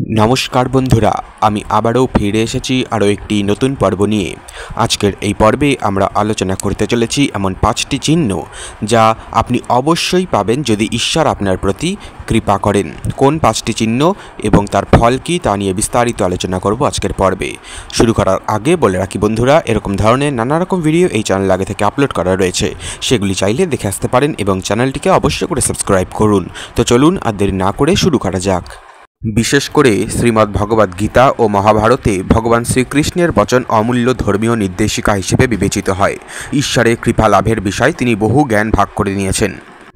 नमस्कार बंधुरा आमी आबारो फिरे एसेছি आरो एकटी नतून पर्व निये। आजकेर এই পর্বে আমরা আলোচনা করতে চলেছি এমন 5টি চিহ্ন যা আপনি অবশ্যই পাবেন যদি ঈশ্বর আপনার প্রতি কৃপা করেন। কোন 5টি চিহ্ন এবং তার ফল কি তা নিয়ে বিস্তারিত আলোচনা করব আজকের পর্বে। শুরু করার আগে বলে রাখি বন্ধুরা, এরকম ধরনের নানা রকম ভিডিও এই চ্যানেল আগে থেকে আপলোড করা রয়েছে, সেগুলি চাইলে দেখে আসতে পারেন এবং চ্যানেলটিকে অবশ্যই করে সাবস্ক্রাইব করুন। তো চলুন আর দেরি না করে শুরু করা যাক। বিশেষ করে শ্রীমদ্ ভগবদ গীতা ও মহাভারতে ভগবান শ্রীকৃষ্ণের বচন অমূল্য ধর্মীয় নির্দেশিকা হিসেবে বিবেচিত হয়। ঈশ্বরের কৃপা লাভের বিষয়ে তিনি বহু জ্ঞান ভাগ করে নিয়েছেন।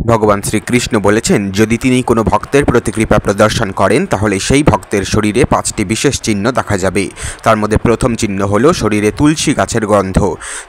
ভগবান শ্রীকৃষ্ণ বলেছেন, যদি তিনি কোনো ভক্তের প্রতি কৃপা প্রদর্শন করেন তাহলে সেই ভক্তের শরীরে 5টি বিশেষ চিহ্ন দেখা যাবে। তার মধ্যে প্রথম চিহ্ন হলো শরীরে তুলসী গাছের গন্ধ।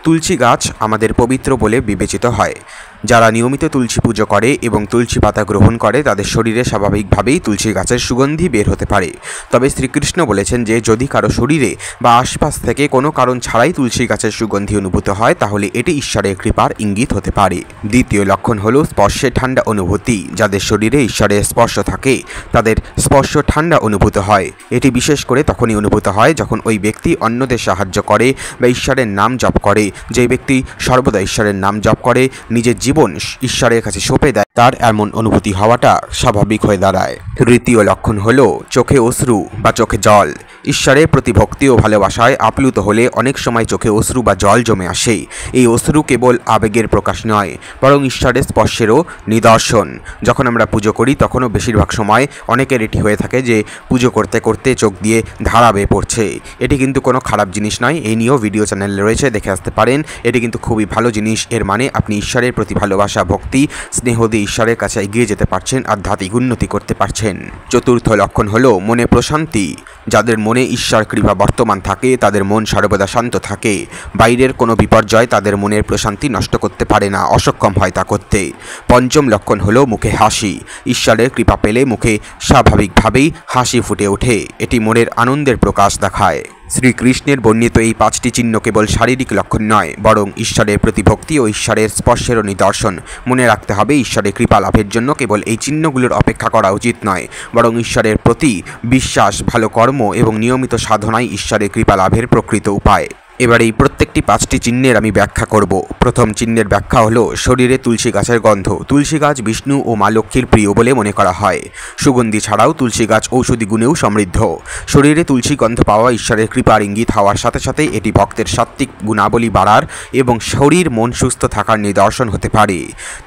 তুলসী গাছ আমাদের পবিত্র বলে বিবেচিত হয়। যারা নিয়মিত তুলসী পুজো করে এবং তুলসী পাতা গ্রহণ করে তাদের শরীরে স্বাভাবিকভাবেই তুলসী গাছের সুগন্ধি বের হতে পারে। তবে শ্রীকৃষ্ণ বলেছেন যে যদি কারো শরীরে বা আশপাশ থেকে কোনো কারণ ছাড়াই তুলসী গাছের সুগন্ধি অনুভূত হয় তাহলে এটি ঈশ্বরের কৃপার ইঙ্গিত হতে পারে। দ্বিতীয় লক্ষণ হলো স্পর্শে ঠান্ডা অনুভূতি। যাদের শরীরে ঈশ্বরের স্পর্শ থাকে তাদের স্পর্শ ঠান্ডা অনুভূত হয়। এটি বিশেষ করে তখনই অনুভূত হয় যখন ওই ব্যক্তি অন্যদের সাহায্য করে বা ঈশ্বরের নাম জপ করে। যে ব্যক্তি সর্বদা ঈশ্বরের নাম জপ করে, নিজের জীবন ঈশ্বরের কাছে সঁপে দেয়, তার এমন অনুভূতি হওয়াটা স্বাভাবিক হয়ে দাঁড়ায়। তৃতীয় লক্ষণ হলো চোখে অশ্রু বা চোখে জল। ঈশ্বরের প্রতি ভক্তি ও ভালোবাসায় আপ্লুত হলে অনেক সময় চোখে অশ্রু বা জল জমে আসে। এই অশ্রু কেবল আবেগের প্রকাশ নয়, বরং ঈশ্বরের স্পর্শেরও নিদর্শন। যখন আমরা পুজো করি তখনও বেশিরভাগ সময় অনেকের এটি হয়ে থাকে যে পুজো করতে করতে চোখ দিয়ে ধারা বেয়ে পড়ছে। এটি কিন্তু কোনো খারাপ জিনিস নয়। এই নিয়েও ভিডিও চ্যানেল রয়েছে, দেখে আসতে পারেন। এটি কিন্তু খুবই ভালো জিনিস। এর মানে আপনি ঈশ্বরের প্রতি ভালোবাসা, ভক্তি, স্নেহ দিয়ে ঈশ্বরের কাছে এগিয়ে যেতে পারছেন, আধ্যাত্মিক উন্নতি করতে পারছেন। চতুর্থ লক্ষণ হলো মনে প্রশান্তি। যাদের মনে ঈশ্বর কৃপা বর্তমান থাকে তাদের মন সর্বদা শান্ত থাকে। বাইরের কোনো বিপর্যয় তাদের মনের প্রশান্তি নষ্ট করতে পারে না, অসক্ষম হয় তা করতে। পঞ্চম লক্ষণ হলো মুখে হাসি। ঈশ্বরের কৃপা পেলে মুখে স্বাভাবিকভাবেই হাসি ফুটে ওঠে। এটি মনের আনন্দের প্রকাশ দেখায়। শ্রীকৃষ্ণের বর্ণিত এই 5টি চিহ্ন কেবল শারীরিক লক্ষণ নয়, বরং ঈশ্বরের প্রতি ভক্তি ও ঈশ্বরের স্পর্শেরও নিদর্শন। মনে রাখতে হবে, ঈশ্বরের কৃপা লাভের জন্য কেবল এই চিহ্নগুলোর অপেক্ষা করা উচিত নয়, বরং ঈশ্বরের প্রতি বিশ্বাস, ভালো কর্ম এবং নিয়মিত সাধনাই ঈশ্বরের কৃপা লাভের প্রকৃত উপায়। এবার এই প্রত্যেকটি 5টি চিহ্নের আমি ব্যাখ্যা করব। প্রথম চিহ্নের ব্যাখ্যা হলো শরীরে তুলসী গাছের গন্ধ। তুলসী গাছ বিষ্ণু ও মা লক্ষ্মীর প্রিয় বলে মনে করা হয়। সুগন্ধি ছাড়াও তুলসী গাছ ঔষধি গুণেও সমৃদ্ধ। শরীরে তুলসী গন্ধ পাওয়া ঈশ্বরের কৃপার ইঙ্গিত হওয়ার সাথে সাথে এটি ভক্তের সাত্ত্বিক গুণাবলী বাড়ার এবং শরীর মন সুস্থ থাকার নিদর্শন হতে পারে।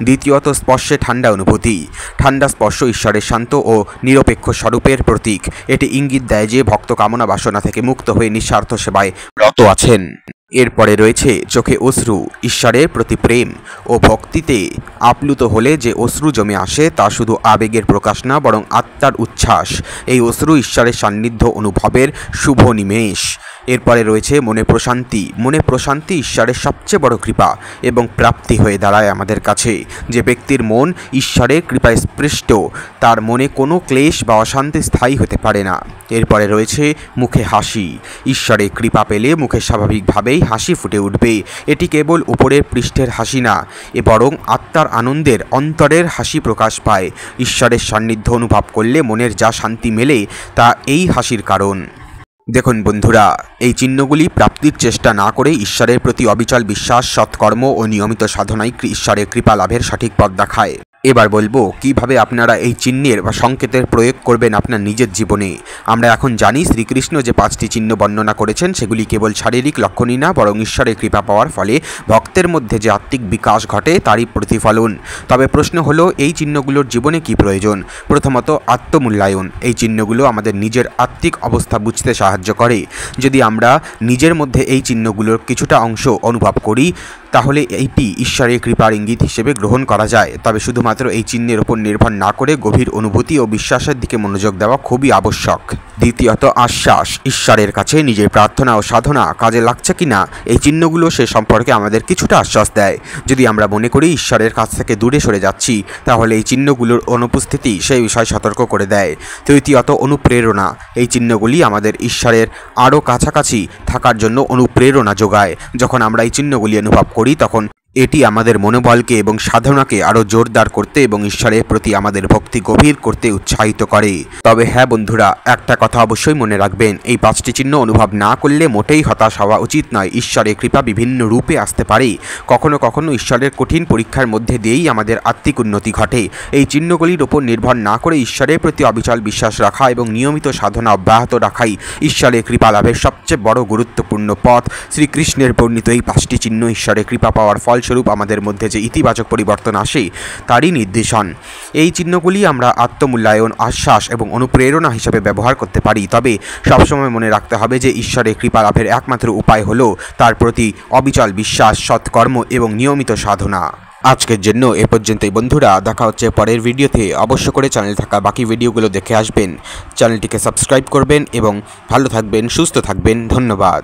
দ্বিতীয়ত স্পর্শে ঠান্ডা অনুভূতি। ঠান্ডা স্পর্শ ঈশ্বরের শান্ত ও নিরপেক্ষ স্বরূপের প্রতীক। এটি ইঙ্গিত দেয় যে ভক্ত কামনা বাসনা থেকে মুক্ত হয়ে নিঃস্বার্থ সেবায় রত আছেন। এরপরে রয়েছে চোখে অশ্রু। ঈশ্বরের প্রতি প্রেম ও ভক্তিতে আপ্লুত হলে যে অশ্রু জমে আসে তা শুধু আবেগের প্রকাশ না, বরং আত্মার উচ্ছ্বাস। এই অশ্রু ঈশ্বরের সান্নিধ্য অনুভবের শুভ নিমেষ। এরপরে রয়েছে মনে প্রশান্তি। মনে প্রশান্তি ঈশ্বরের সবচেয়ে বড় কৃপা এবং প্রাপ্তি হয়ে দাঁড়ায় আমাদের কাছে। যে ব্যক্তির মন ঈশ্বরের কৃপায় স্পৃষ্ট তার মনে কোনো ক্লেশ বা অশান্তি স্থায়ী হতে পারে না। এরপরে রয়েছে মুখে হাসি। ঈশ্বরের কৃপা পেলে মুখে স্বাভাবিকভাবেই হাসি ফুটে উঠবে। এটি কেবল উপরের পৃষ্ঠের হাসি না, বরং আত্মার আনন্দের অন্তরের হাসি প্রকাশ পায়। ঈশ্বরের সান্নিধ্য অনুভব করলে মনের যা শান্তি মেলে তা এই হাসির কারণ। দেখুন বন্ধুরা, এই চিহ্নগুলি প্রাপ্তির চেষ্টা না করে ঈশ্বরের প্রতি অবিচল বিশ্বাস, সৎকর্ম ও নিয়মিত সাধনায় ঈশ্বরের কৃপা লাভের সঠিক পথ দেখায়। এবার বলবো কিভাবে আপনারা এই চিহ্নের বা সংকেতের প্রয়োগ করবেন আপনার নিজের জীবনে। আমরা এখন জানি শ্রীকৃষ্ণ যে 5টি চিহ্ন বর্ণনা করেছেন সেগুলি কেবল শারীরিক লক্ষণই না, বরং ঈশ্বরের কৃপা পাওয়ার ফলে ভক্তের মধ্যে যে আত্মিক বিকাশ ঘটে তারই প্রতিফলন। তবে প্রশ্ন হলো এই চিহ্নগুলোর জীবনে কি প্রয়োজন। প্রথমত আত্মমূল্যায়ন। এই চিহ্নগুলো আমাদের নিজের আত্মিক অবস্থা বুঝতে সাহায্য করে। যদি আমরা নিজের মধ্যে এই চিহ্নগুলোর কিছুটা অংশ অনুভব করি তাহলে এইটি ঈশ্বরের কৃপার ইঙ্গিত হিসেবে গ্রহণ করা যায়। তবে শুধুমাত্র এই চিহ্নের উপর নির্ভর না করে গভীর অনুভূতি ও বিশ্বাসের দিকে মনোযোগ দেওয়া খুবই আবশ্যক। দ্বিতীয়ত আশ্বাস। ঈশ্বরের কাছে নিজের প্রার্থনা ও সাধনা কাজে লাগছে কিনা এই চিহ্নগুলো সে সম্পর্কে আমাদের কিছুটা আশ্বাস দেয়। যদি আমরা মনে করি ঈশ্বরের কাছ থেকে দূরে সরে যাচ্ছি তাহলে এই চিহ্নগুলোর অনুপস্থিতি সেই বিষয়ে সতর্ক করে দেয়। তৃতীয়ত অনুপ্রেরণা। এই চিহ্নগুলি আমাদের ঈশ্বরের আরও কাছাকাছি থাকার জন্য অনুপ্রেরণা যোগায়। যখন আমরা এই চিহ্নগুলি অনুভব করি তখন এটি আমাদের মনোবলকে এবং সাধনাকে আরও জোরদার করতে এবং ঈশ্বরের প্রতি আমাদের ভক্তি গভীর করতে উৎসাহিত করে। তবে হ্যাঁ বন্ধুরা, একটা কথা অবশ্যই মনে রাখবেন, এই 5টি চিহ্ন অনুভব না করলে মোটেই হতাশ হওয়া উচিত নয়। ঈশ্বরের কৃপা বিভিন্ন রূপে আসতে পারে। কখনো কখনো ঈশ্বরের কঠিন পরীক্ষার মধ্যে দিয়েই আমাদের আত্মিক উন্নতি ঘটে। এই চিহ্নগুলির ওপর নির্ভর না করে ঈশ্বরের প্রতি অবিচল বিশ্বাস রাখা এবং নিয়মিত সাধনা অব্যাহত রাখাই ঈশ্বরের কৃপা লাভের সবচেয়ে বড় গুরুত্বপূর্ণ পথ। শ্রীকৃষ্ণের বর্ণিত এই 5টি চিহ্ন ঈশ্বরের কৃপা পাওয়ার ফলস্বরূপ আমাদের মধ্যে যে ইতিবাচক পরিবর্তন আসে তারই নির্দেশন। এই চিহ্নগুলি আমরা আত্মমূল্যায়ন, আশ্বাস এবং অনুপ্রেরণা হিসেবে ব্যবহার করতে পারি। তবে সবসময় মনে রাখতে হবে যে ঈশ্বরের কৃপা লাভের একমাত্র উপায় হলো তার প্রতি অবিচল বিশ্বাস, সৎকর্ম এবং নিয়মিত সাধনা। আজকের জন্য এ পর্যন্তই বন্ধুরা, দেখা হচ্ছে পরের ভিডিওতে। অবশ্য করে চ্যানেলে থাকা বাকি ভিডিওগুলো দেখে আসবেন, চ্যানেলটিকে সাবস্ক্রাইব করবেন এবং ভালো থাকবেন, সুস্থ থাকবেন। ধন্যবাদ।